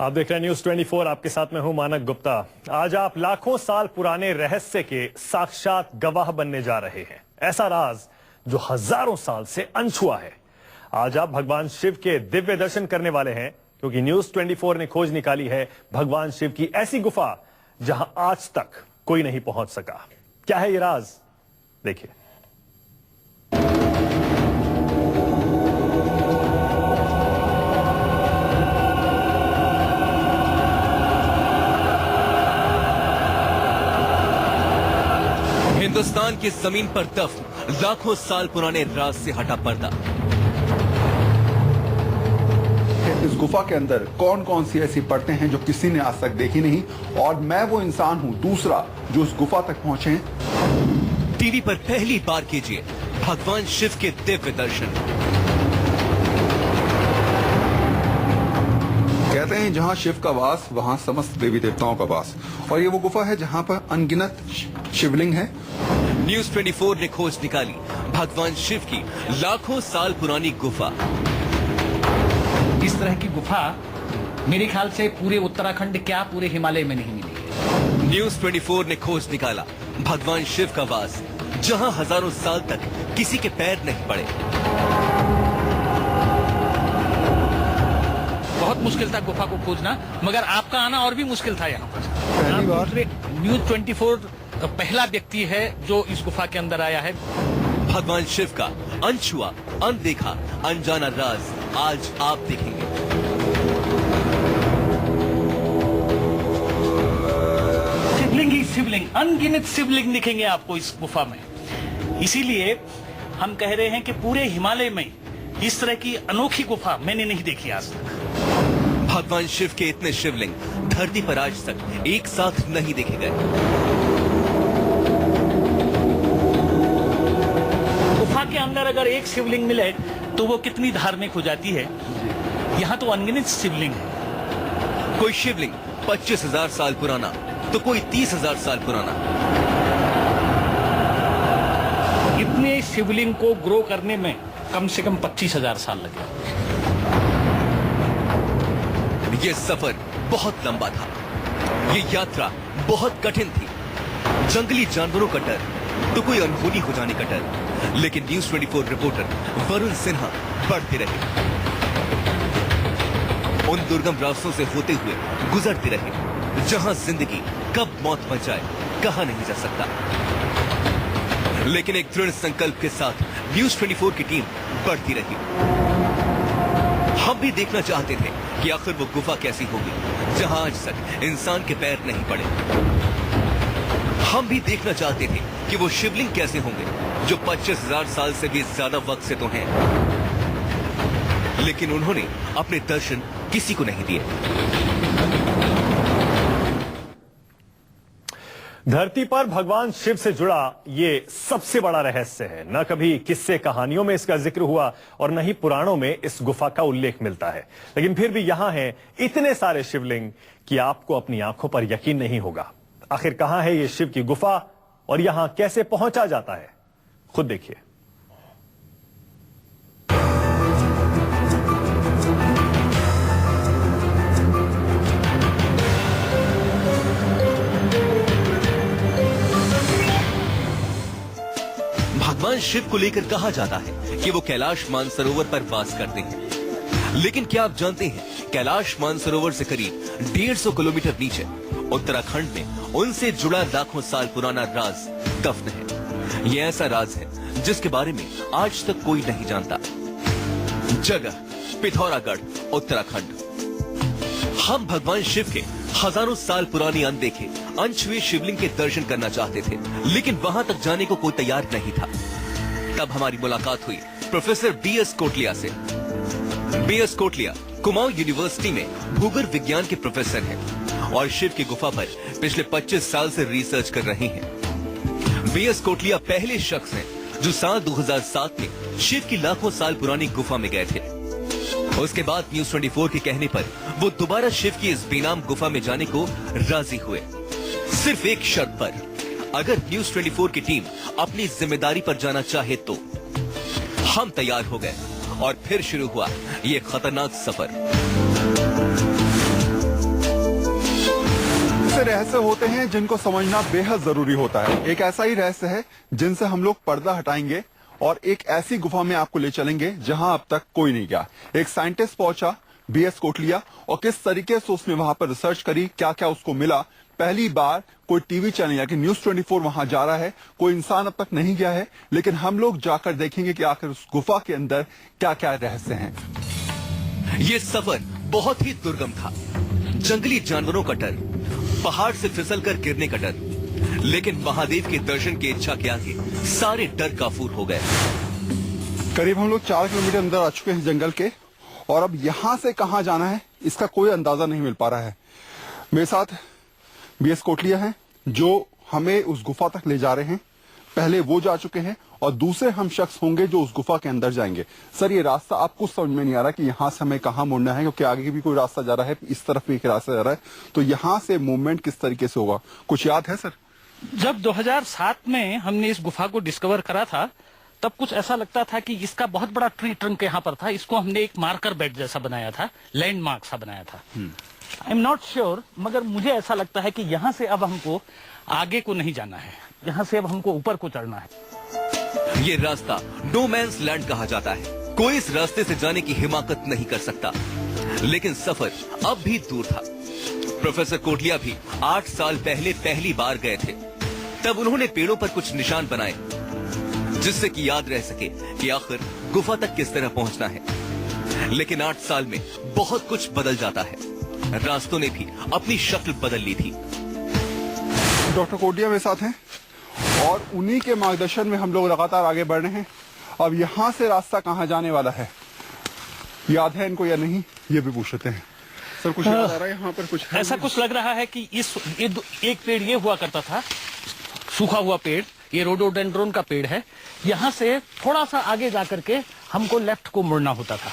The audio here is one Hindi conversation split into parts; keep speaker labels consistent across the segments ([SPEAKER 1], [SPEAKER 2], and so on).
[SPEAKER 1] आप देख रहे हैं न्यूज 24। आपके साथ मैं हूं मानक गुप्ता। आज आप लाखों साल पुराने रहस्य के साक्षात गवाह बनने जा रहे हैं। ऐसा राज जो हजारों साल से अनछुआ है। आज आप भगवान शिव के दिव्य दर्शन करने वाले हैं, क्योंकि न्यूज 24 ने खोज निकाली है भगवान शिव की ऐसी गुफा जहां आज तक कोई नहीं पहुंच सका। क्या है ये राज, देखिए।
[SPEAKER 2] हिंदुस्तान की जमीन पर दफन लाखों साल पुराने राज से हटा पर्दा।
[SPEAKER 3] इस गुफा के अंदर कौन कौन सी ऐसी परतें हैं जो किसी ने आज तक देखी नहीं, और मैं वो इंसान हूं दूसरा जो उस गुफा तक पहुंचे हैं।
[SPEAKER 2] टीवी पर पहली बार कीजिए भगवान शिव के दिव्य दर्शन।
[SPEAKER 3] कहते हैं जहां शिव का वास वहां समस्त देवी देवताओं का वास, और ये वो गुफा है जहां पर अनगिनत शिवलिंग है।
[SPEAKER 2] न्यूज 24 ने खोज निकाली भगवान शिव की लाखों साल पुरानी गुफा।
[SPEAKER 4] इस तरह की गुफा मेरे ख्याल से पूरे उत्तराखंड क्या पूरे हिमालय में नहीं मिली है।
[SPEAKER 2] न्यूज 24 ने खोज निकाला भगवान शिव का वास जहां हजारों साल तक किसी के पैर नहीं पड़े।
[SPEAKER 4] बहुत मुश्किल था गुफा को खोजना, मगर आपका आना और भी मुश्किल था यहाँ पर।
[SPEAKER 3] पहली बार
[SPEAKER 4] न्यूज 24 पहला व्यक्ति है जो इस गुफा के अंदर आया है।
[SPEAKER 2] भगवान शिव का अनछुआ, अनदेखा, अनजाना राज आज आप देखेंगे।
[SPEAKER 4] शिवलिंग ही शिवलिंग, अनगिनत शिवलिंग दिखेंगे आपको इस गुफा में। इसीलिए हम कह रहे हैं कि पूरे हिमालय में इस तरह की अनोखी गुफा मैंने नहीं देखी आज तक।
[SPEAKER 2] भगवान शिव के इतने शिवलिंग धरती पर आज तक एक साथ नहीं देखे गए।
[SPEAKER 4] गुफा के अंदर अगर एक शिवलिंग मिले तो वो कितनी धार्मिक हो जाती है। यहाँ तो अनगिनत शिवलिंग है।
[SPEAKER 2] कोई शिवलिंग 25,000 साल पुराना तो कोई 30,000 साल पुराना।
[SPEAKER 4] इतने शिवलिंग को ग्रो करने में कम से कम 25,000 साल लगे।
[SPEAKER 2] ये सफर बहुत लंबा था, ये यात्रा बहुत कठिन थी। जंगली जानवरों का डर तो कोई अनहोनी हो जाने का डर, लेकिन न्यूज 24 रिपोर्टर वरुण सिन्हा बढ़ते रहे। उन दुर्गम रास्तों से होते हुए गुजरते रहे जहां जिंदगी कब मौत बचाए कहा नहीं जा सकता। लेकिन एक दृढ़ संकल्प के साथ न्यूज 24 की टीम बढ़ती रही। हम भी देखना चाहते थे कि आखिर वो गुफा कैसी होगी जहां आज तक इंसान के पैर नहीं पड़े। हम भी देखना चाहते थे कि वो शिवलिंग कैसे होंगे जो 25,000 साल से भी ज्यादा वक्त से तो हैं, लेकिन उन्होंने अपने दर्शन किसी को नहीं दिए।
[SPEAKER 1] धरती पर भगवान शिव से जुड़ा ये सबसे बड़ा रहस्य है। न कभी किस्से कहानियों में इसका जिक्र हुआ और न ही पुराणों में इस गुफा का उल्लेख मिलता है, लेकिन फिर भी यहां हैं इतने सारे शिवलिंग कि आपको अपनी आंखों पर यकीन नहीं होगा। आखिर कहां है ये शिव की गुफा और यहां कैसे पहुंचा जाता है, खुद देखिए।
[SPEAKER 2] भगवान शिव को लेकर कहा जाता है कि वो कैलाश मानसरोवर पर वास करते हैं, लेकिन क्या आप जानते हैं कैलाश मानसरोवर से करीब 150 किलोमीटर नीचे उत्तराखंड में उनसे जुड़ा लाखों साल पुराना राज दफन है। ये ऐसा राज है जिसके बारे में आज तक कोई नहीं जानता। जगह पिथौरागढ़, उत्तराखंड। हम भगवान शिव के हजारों साल पुरानी अनदेखे अनछुए शिवलिंग के दर्शन करना चाहते थे, लेकिन वहां तक जाने को कोई तैयार नहीं था। तब हमारी मुलाकात हुई प्रोफेसर बीएस कोटलिया से। बीएस कोटलिया कुमाऊं यूनिवर्सिटी में भूगर्भ विज्ञान के प्रोफेसर हैं और शिव की गुफा पर पिछले 25 साल से रिसर्च कर रहे हैं। बीएस कोटलिया पहले शख्स हैं जो साल 2007 में शिव की लाखों साल पुरानी गुफा में गए थे। उसके बाद न्यूज 24 के कहने पर वो दोबारा शिव की इस बेनाम गुफा में जाने को राजी हुए, सिर्फ एक शर्त पर। अगर न्यूज 24 की टीम अपनी जिम्मेदारी पर जाना चाहे तो। हम तैयार हो गए और फिर शुरू हुआ ये खतरनाक सफर।
[SPEAKER 3] रहस्य होते हैं जिनको समझना बेहद जरूरी होता है। एक ऐसा ही रहस्य है जिनसे हम लोग पर्दा हटाएंगे और एक ऐसी गुफा में आपको ले चलेंगे जहां अब तक कोई नहीं गया। एक साइंटिस्ट पहुंचा बीएस कोटलिया और किस तरीके से उसने वहां पर रिसर्च करी, क्या क्या उसको मिला। पहली बार कोई टीवी चैनल या कि न्यूज 24 वहां जा रहा है, कोई इंसान अब तक नहीं गया है, लेकिन हम लोग जाकर देखेंगे कि आखिर उस गुफा के अंदर क्या क्या रहस्य हैं।
[SPEAKER 2] ये सफर बहुत ही दुर्गम था। जंगली जानवरों का डर, पहाड़ से फिसलकर गिरने का डर, लेकिन महादेव के दर्शन की इच्छा के आगे सारे डर काफूर हो गए।
[SPEAKER 3] करीब हम लोग 4 किलोमीटर अंदर आ चुके हैं जंगल के, और अब यहां से कहां जाना है इसका कोई अंदाजा नहीं मिल पा रहा है। मेरे साथ बीएस कोटलिया हैं जो हमें उस गुफा तक ले जा रहे हैं। पहले वो जा चुके हैं और दूसरे हम शख्स होंगे जो उस गुफा के अंदर जाएंगे। सर, ये रास्ता आपको समझ में नहीं आ रहा कि यहाँ से हमें कहाँ मुड़ना है, क्योंकि आगे भी कोई रास्ता जा रहा है, इस तरफ भी एक रास्ता जा रहा है, तो यहाँ से मूवमेंट किस तरीके से होगा, कुछ याद है सर?
[SPEAKER 4] जब 2007 में हमने इस गुफा को डिस्कवर करा था, तब कुछ ऐसा लगता था कि इसका बहुत बड़ा ट्री ट्रंक यहाँ पर था। इसको हमने एक मार्कर बेड जैसा बनाया था, लैंडमार्क सा बनाया था। आई एम नॉट श्योर, मगर मुझे ऐसा लगता है कि यहाँ से अब हमको आगे को नहीं जाना है, यहाँ से अब हमको ऊपर को चढ़ना है।
[SPEAKER 2] ये रास्ता नो मैंस लैंड कहा जाता है। कोई इस रास्ते से जाने की हिमाकत नहीं कर सकता, लेकिन सफर अब भी दूर था। प्रोफेसर कोटलिया भी 8 साल पहले पहली बार गए थे। तब उन्होंने पेड़ों पर कुछ निशान बनाए जिससे कि याद रह सके कि आखिर गुफा तक किस तरह पहुंचना है। लेकिन 8 साल में बहुत कुछ बदल जाता है। रास्तों ने भी अपनी शक्ल बदल ली थी।
[SPEAKER 3] डॉक्टर कोटलिया मेरे साथ हैं और उन्हीं के मार्गदर्शन में हम लोग लगातार आगे बढ़ रहे हैं। अब यहाँ से रास्ता कहाँ जाने वाला है, याद है इनको या नहीं, ये भी पूछ लेते हैं। सर, कुछ याद आ रहा है यहाँ पर? कुछ
[SPEAKER 4] ऐसा कुछ लग रहा है कि एक पेड़ ये हुआ करता था, सूखा हुआ पेड़, ये रोडोडेंड्रोन का पेड़ है। यहाँ से थोड़ा सा आगे जाकर के हमको लेफ्ट को मुड़ना होता था,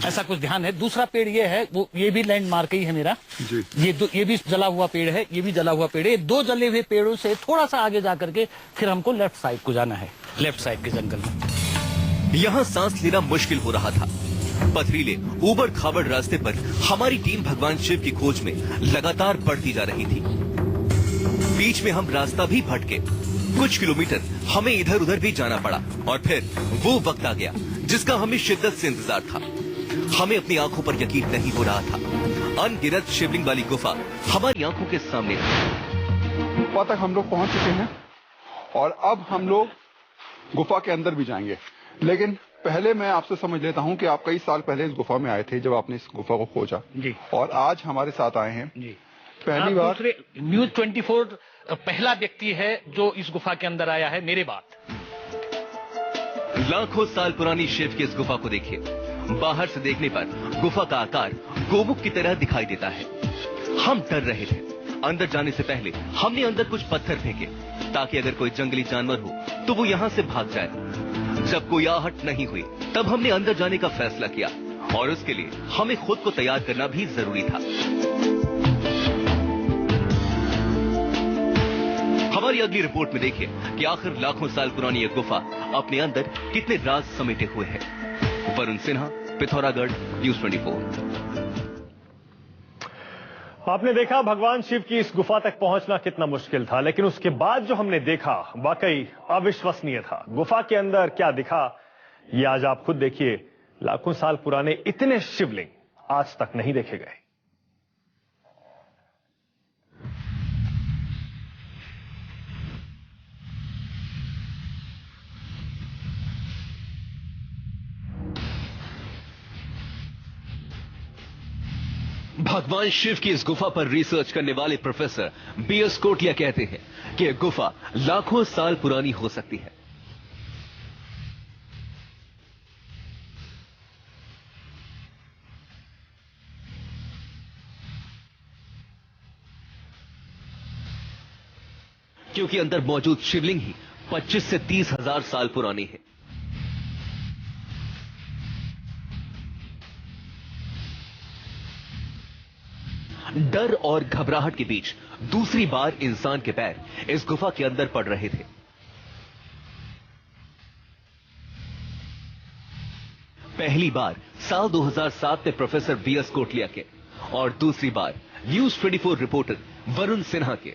[SPEAKER 4] ऐसा कुछ ध्यान है। दूसरा पेड़ ये है, वो ये भी लैंडमार्क ही है मेरा जी। ये भी जला हुआ पेड़ है, ये भी जला हुआ पेड़ है। 2 जले हुए पेड़ों से थोड़ा सा आगे जाकर के फिर हमको लेफ्ट साइड को जाना है, लेफ्ट साइड के जंगल में।
[SPEAKER 2] यहाँ सांस लेना मुश्किल हो रहा था। पथरीले ऊबड़ खाबड़ रास्ते पर हमारी टीम भगवान शिव की खोज में लगातार बढ़ती जा रही थी। बीच में हम रास्ता भी भटके। कुछ किलोमीटर हमें इधर उधर भी जाना पड़ा और फिर वो वक्त आ गया जिसका हमें शिद्दत से इंतजार था। हमें अपनी आंखों पर यकीन नहीं हो रहा था। अनगिनत शिवलिंग वाली गुफा हमारी आंखों के सामने थी।
[SPEAKER 3] गुफा तक हम लोग पहुंच चुके हैं और अब हम लोग गुफा के अंदर भी जाएंगे। लेकिन पहले मैं आपसे समझ लेता हूं कि आप कई साल पहले इस गुफा में आए थे जब आपने इस गुफा को खोजा जी, और आज हमारे साथ आए हैं जी। पहली बार
[SPEAKER 4] न्यूज 24 पहला व्यक्ति है जो इस गुफा के अंदर आया है मेरे बाद।
[SPEAKER 2] लाखों साल पुरानी शिव की इस गुफा को देखिए। बाहर से देखने पर गुफा का आकार गोमुख की तरह दिखाई देता है। हम डर रहे थे। अंदर जाने से पहले हमने अंदर कुछ पत्थर फेंके ताकि अगर कोई जंगली जानवर हो तो वो यहाँ से भाग जाए। जब कोई आहट नहीं हुई तब हमने अंदर जाने का फैसला किया और उसके लिए हमें खुद को तैयार करना भी जरूरी था। हमारी अगली रिपोर्ट में देखिए कि आखिर लाखों साल पुरानी यह गुफा अपने अंदर कितने राज समेटे हुए है। वरुण सिन्हा, पिथौरागढ़, न्यूज 24।
[SPEAKER 1] आपने देखा भगवान शिव की इस गुफा तक पहुंचना कितना मुश्किल था, लेकिन उसके बाद जो हमने देखा वाकई अविश्वसनीय था। गुफा के अंदर क्या दिखा ये आज आप खुद देखिए। लाखों साल पुराने इतने शिवलिंग आज तक नहीं देखे गए।
[SPEAKER 2] भगवान शिव की इस गुफा पर रिसर्च करने वाले प्रोफेसर बीएस कोटलिया कहते हैं कि यह गुफा लाखों साल पुरानी हो सकती है। क्योंकि अंदर मौजूद शिवलिंग ही 25 से 30 हजार साल पुरानी है। डर और घबराहट के बीच दूसरी बार इंसान के पैर इस गुफा के अंदर पड़ रहे थे। पहली बार साल 2007 में प्रोफेसर बीएस कोटलिया के और दूसरी बार न्यूज 24 रिपोर्टर वरुण सिन्हा के।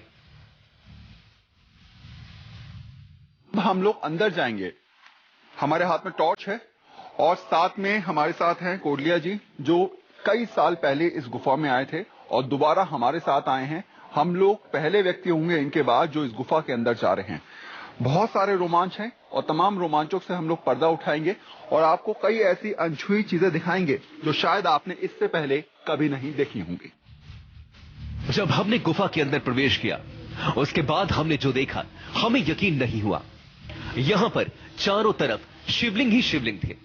[SPEAKER 3] हम लोग अंदर जाएंगे। हमारे हाथ में टॉर्च है और साथ में हमारे साथ हैं कोटलिया जी, जो कई साल पहले इस गुफा में आए थे और दोबारा हमारे साथ आए हैं। हम लोग पहले व्यक्ति होंगे इनके बाद जो इस गुफा के अंदर जा रहे हैं। बहुत सारे रोमांच हैं और तमाम रोमांचों से हम लोग पर्दा उठाएंगे और आपको कई ऐसी अनछुई चीजें दिखाएंगे जो शायद आपने इससे पहले कभी नहीं देखी होंगी।
[SPEAKER 2] जब हमने गुफा के अंदर प्रवेश किया, उसके बाद हमने जो देखा हमें यकीन नहीं हुआ। यहां पर चारों तरफ शिवलिंग ही शिवलिंग थे।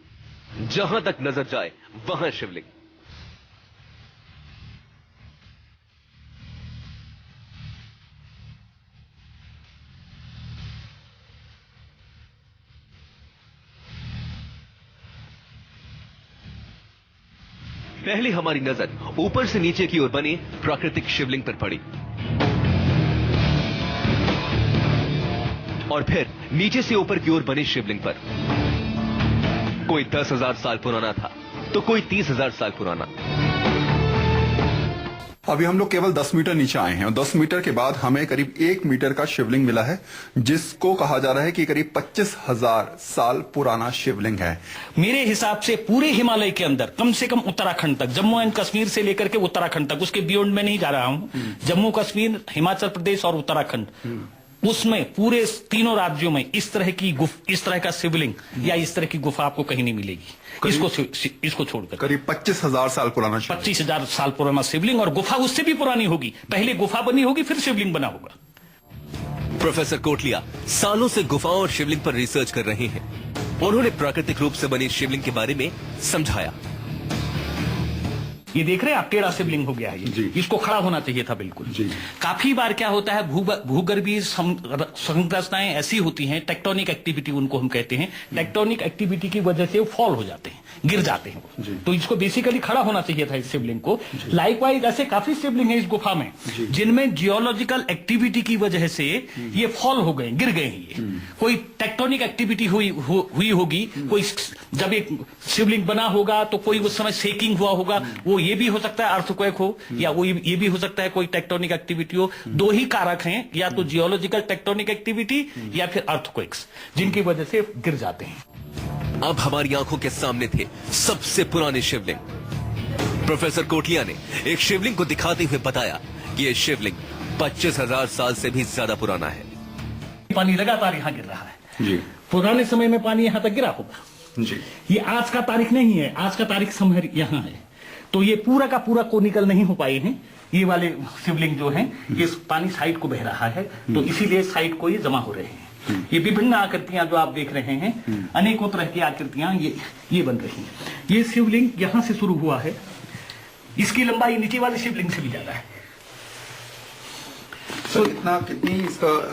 [SPEAKER 2] जहां तक नजर जाए वहां शिवलिंग। पहले हमारी नजर ऊपर से नीचे की ओर बने प्राकृतिक शिवलिंग पर पड़ी और फिर नीचे से ऊपर की ओर बने शिवलिंग पर। कोई 10,000 साल पुराना था तो कोई 30,000 साल पुराना।
[SPEAKER 3] अभी हम लोग केवल 10 मीटर नीचे आए हैं और 10 मीटर के बाद हमें करीब 1 मीटर का शिवलिंग मिला है, जिसको कहा जा रहा है कि करीब 25,000 साल पुराना शिवलिंग है।
[SPEAKER 4] मेरे हिसाब से पूरे हिमालय के अंदर कम से कम उत्तराखंड तक, जम्मू एंड कश्मीर से लेकर के उत्तराखंड तक, उसके बियॉन्ड में नहीं जा रहा हूं, जम्मू कश्मीर, हिमाचल प्रदेश और उत्तराखंड, उसमें पूरे तीनों राज्यों में इस तरह का शिवलिंग या इस तरह की गुफा आपको कहीं नहीं मिलेगी। इसको छोड़कर
[SPEAKER 3] करीब 25,000 साल पुराना
[SPEAKER 4] 25,000 साल पुराना शिवलिंग, और गुफा उससे भी पुरानी होगी। पहले गुफा बनी होगी फिर शिवलिंग बना होगा।
[SPEAKER 2] प्रोफेसर कोटलिया सालों से गुफाओं और शिवलिंग पर रिसर्च कर रहे हैं। उन्होंने प्राकृतिक रूप से बनी शिवलिंग के बारे में समझाया।
[SPEAKER 4] ये देख रहे हैं आप, टेढ़ा शिवलिंग हो गया है ये। इसको खड़ा होना चाहिए था बिल्कुल। काफी बार क्या होता है, भूगर्भीय संरचनाएं ऐसी होती हैं, टेक्टोनिक एक्टिविटी उनको हम कहते हैं, टेक्टोनिक एक्टिविटी की वजह से वो फॉल हो जाते हैं, गिर जाते हैं। तो इसको बेसिकली खड़ा होना चाहिए था इस शिवलिंग को। लाइकवाइज ऐसे काफी शिवलिंग है इस गुफा में जिनमें जियोलॉजिकल एक्टिविटी की वजह से ये फॉल हो गए, गिर गए हैं ये। कोई टेक्टोनिक एक्टिविटी हुई होगी, कोई जब एक शिवलिंग बना होगा तो कोई उस समय शेकिंग हुआ होगा, वो ये भी हो सकता है अर्थक्वेक हो, या वो ये भी हो सकता है कोई टेक्टोनिक एक्टिविटी हो। दो ही कारक हैं, या तो जियोलॉजिकल टेक्टोनिक एक्टिविटी या फिर अर्थक्वेक्स, जिनकी वजह से गिर जाते हैं।
[SPEAKER 2] अब हमारी आंखों के सामने थे सबसे पुराने शिवलिंग। प्रोफेसर कोटलिया ने एक शिवलिंग को दिखाते हुए बताया कि यह शिवलिंग 25,000 साल से भी ज्यादा पुराना है।
[SPEAKER 4] पानी लगातार यहां गिर रहा है जी। पुराने समय में पानी यहां तक गिरा होगा जी। ये आज का तारीख नहीं है, आज का तारीख समय यहां है। तो ये पूरा का पूरा कोनिकल नहीं हो पाए हैं ये वाले शिवलिंग जो हैं। ये पानी साइड को बह रहा है, तो इसीलिए साइड को ये जमा हो रहे हैं। ये विभिन्न आकृतियां जो आप देख रहे हैं, अनेकों तरह की आकृतियां ये बन रही हैं। ये शिवलिंग यहां से शुरू हुआ है, इसकी लंबाई नीचे वाले शिवलिंग से भी ज्यादा है।
[SPEAKER 3] तो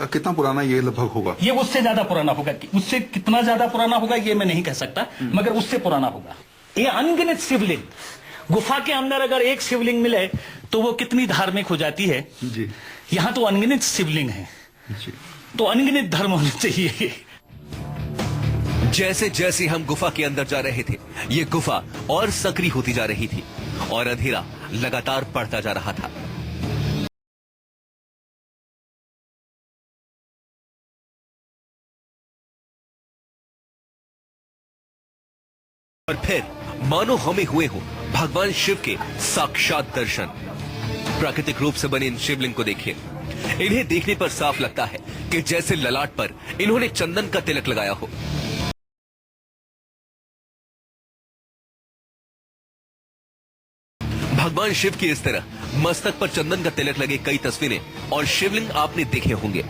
[SPEAKER 3] कितना पुराना ये लगभग होगा?
[SPEAKER 4] ये उससे ज्यादा पुराना होगा। उससे कितना ज्यादा पुराना होगा ये मैं नहीं कह सकता, मगर उससे पुराना होगा। ये अनगिनत शिवलिंग, गुफा के अंदर अगर एक शिवलिंग मिले तो वो कितनी धार्मिक हो जाती है जी। यहां तो अनगिनत शिवलिंग है जी। तो अनगिनत धर्म होने चाहिए।
[SPEAKER 2] जैसे जैसे हम गुफा के अंदर जा रहे थे, ये गुफा और सक्रिय होती जा रही थी और अंधेरा लगातार बढ़ता जा रहा था। और फिर मानो हमें हुए हो भगवान शिव के साक्षात दर्शन। प्राकृतिक रूप से बने इन शिवलिंग को देखिए। इन्हें देखने पर साफ लगता है कि जैसे ललाट पर इन्होंने चंदन का तिलक लगाया हो। भगवान शिव की इस तरह मस्तक पर चंदन का तिलक लगे कई तस्वीरें और शिवलिंग आपने देखे होंगे।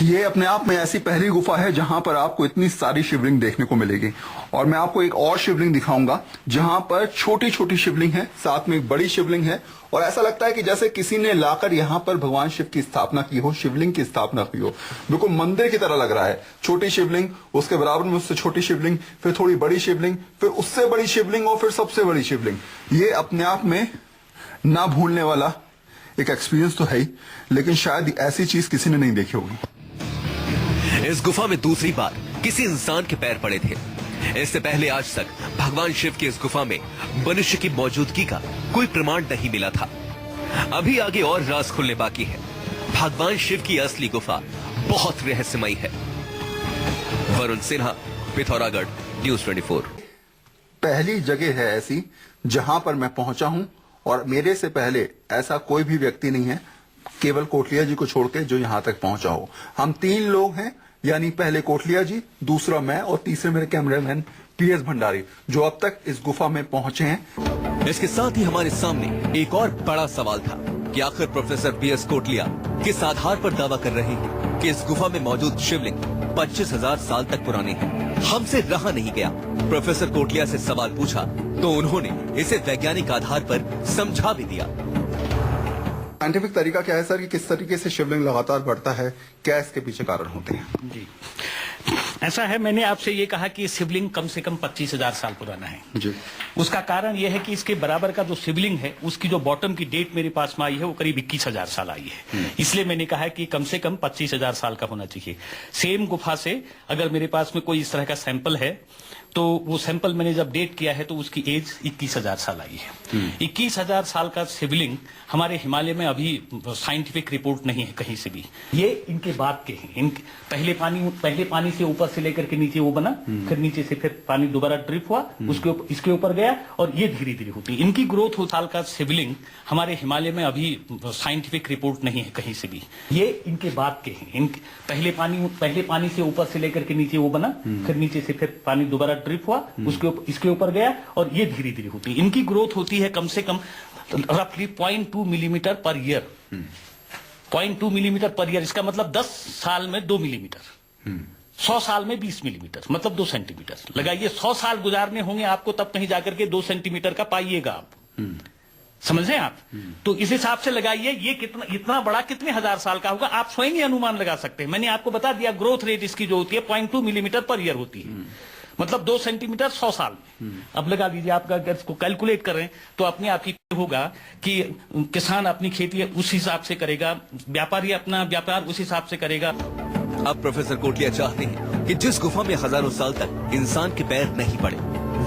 [SPEAKER 3] ये अपने आप में ऐसी पहली गुफा है जहां पर आपको इतनी सारी शिवलिंग देखने को मिलेगी। और मैं आपको एक और शिवलिंग दिखाऊंगा जहां पर छोटी छोटी शिवलिंग है, साथ में एक बड़ी शिवलिंग है, और ऐसा लगता है कि जैसे किसी ने लाकर यहां पर भगवान शिव की स्थापना की हो, शिवलिंग की स्थापना की हो। बिल्कुल मंदिर की तरह लग रहा है। छोटी शिवलिंग, उसके बराबर में उससे छोटी शिवलिंग, फिर थोड़ी बड़ी शिवलिंग, फिर उससे बड़ी शिवलिंग और फिर सबसे बड़ी शिवलिंग। ये अपने आप में ना भूलने वाला एक एक्सपीरियंस तो है ही, लेकिन शायद ऐसी चीज किसी ने नहीं देखी होगी।
[SPEAKER 2] इस गुफा में दूसरी बार किसी इंसान के पैर पड़े थे। इससे पहले आज तक भगवान शिव की इस गुफा में मनुष्य की मौजूदगी का कोई प्रमाण नहीं मिला था। अभी आगे और राज खुलने बाकी है। भगवान शिव की असली गुफा बहुत रहस्यमयी है। वरुण सिन्हा, पिथौरागढ़, न्यूज़ 24।
[SPEAKER 3] पहली जगह है ऐसी जहां पर मैं पहुंचा हूं और मेरे से पहले ऐसा कोई भी व्यक्ति नहीं है, केवल कोटलिया जी को छोड़ के, जो यहां तक पहुंचा हो। हम 3 लोग हैं, यानी पहले कोटलिया जी, दूसरा मैं और तीसरे मेरे कैमरामैन पीएस भंडारी, जो अब तक इस गुफा में पहुंचे हैं।
[SPEAKER 2] इसके साथ ही हमारे सामने एक और बड़ा सवाल था कि आखिर प्रोफेसर पीएस कोटलिया किस आधार पर दावा कर रहे हैं कि इस गुफा में मौजूद शिवलिंग 25,000 साल तक पुराने हैं। हमसे रहा नहीं गया, प्रोफेसर कोटलिया से सवाल पूछा तो उन्होंने इसे वैज्ञानिक आधार पर समझा भी दिया।
[SPEAKER 3] साइंटिफिक तरीका क्या है सर, कि किस तरीके से शिवलिंग लगातार बढ़ता है, क्या इसके पीछे कारण होते हैं?
[SPEAKER 4] जी, ऐसा है, मैंने आपसे ये कहा कि शिवलिंग कम से कम 25,000 साल पुराना है
[SPEAKER 3] जी।
[SPEAKER 4] उसका कारण यह है कि इसके बराबर का जो शिवलिंग है, उसकी जो बॉटम की डेट मेरे पास में आई है वो करीब 21,000 साल आई है। इसलिए मैंने कहा कि कम से कम 25,000 साल का होना चाहिए। सेम गुफा से अगर मेरे पास में कोई इस तरह का सैंपल है तो वो सैंपल मैंने जब डेट किया है तो उसकी एज 21,000 साल आई है। 21,000 साल का शिवलिंग हमारे हिमालय में अभी साइंटिफिक रिपोर्ट नहीं है कहीं से भी। ये इनके बाद के हैं। पहले पानी से ऊपर से लेकर के नीचे वो बना, फिर नीचे से फिर पानी दोबारा ड्रिप हुआ, इसके ऊपर गया और ये धीरे धीरे होती। इनकी ग्रोथ हो साल का शिवलिंग हमारे हिमालय में अभी साइंटिफिक रिपोर्ट नहीं है कहीं से भी। ये इनके बाद के हैं। पहले पानी से ऊपर से लेकर के नीचे वो बना, फिर नीचे से फिर पानी दोबारा ड्रिप हुआ, इसके ऊपर गया और ये धीरे धीरे होती है। इनकी ग्रोथ होती है कम से कम रफली 0.2 millimetre per year. 0.2 millimetre per year, इसका मतलब 10 साल में 2 मिलीमीटर, 100 साल में 20 मिलीमीटर, मतलब 2 सेंटीमीटर। लगाइए 100 साल गुजारने होंगे आपको, तब कहीं जाकर के 2 सेंटीमीटर का पाइएगा आप। समझ रहे हैं आप? तो इस हिसाब से लगाइए ये इतना बड़ा कितने हजार साल का होगा, आप स्वयं ही अनुमान लगा सकते हैं। मैंने आपको बता दिया ग्रोथ रेट इसकी जो होती है 0.2 मिलीमीटर पर ईयर होती है, मतलब 2 सेंटीमीटर 100 साल में। अब लगा दीजिए, आप अगर इसको कैलकुलेट करें तो अपने आप ही होगा कि किसान अपनी खेती उस हिसाब से करेगा, व्यापारी अपना व्यापार उस हिसाब से करेगा।
[SPEAKER 2] अब प्रोफेसर कोटलिया चाहते हैं कि जिस गुफा में हजारों साल तक इंसान के पैर नहीं पड़े,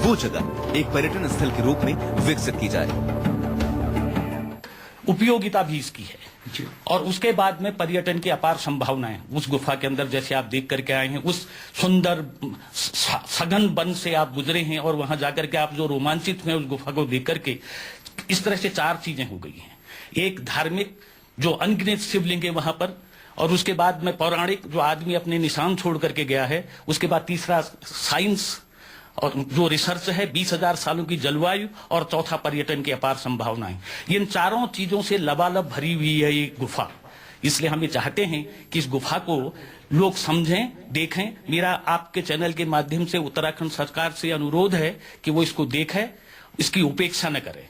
[SPEAKER 2] वो जगह एक पर्यटन स्थल के रूप में विकसित की जाए।
[SPEAKER 4] उपयोगिता भी इसकी है और उसके बाद में पर्यटन की अपार संभावनाएं उस गुफा के अंदर, जैसे आप देख करके आए हैं, उस सुंदर सघन वन से आप गुजरे हैं और वहां जाकर के आप जो रोमांचित हुए उस गुफा को देख करके, इस तरह से 4 चीजें हो गई हैं। एक धार्मिक, जो अनगिनत शिवलिंग है वहां पर, और उसके बाद में पौराणिक, जो आदमी अपने निशान छोड़ करके गया है, उसके बाद तीसरा साइंस और जो रिसर्च है, 20,000 सालों की जलवायु, और चौथा पर्यटन की अपार संभावनाएं। इन चारों चीजों से लबालब भरी हुई है ये गुफा। इसलिए हम ये चाहते हैं कि इस गुफा को लोग समझें, देखें। मेरा आपके चैनल के माध्यम से उत्तराखंड सरकार से अनुरोध है कि वो इसको देखे, इसकी उपेक्षा न करे।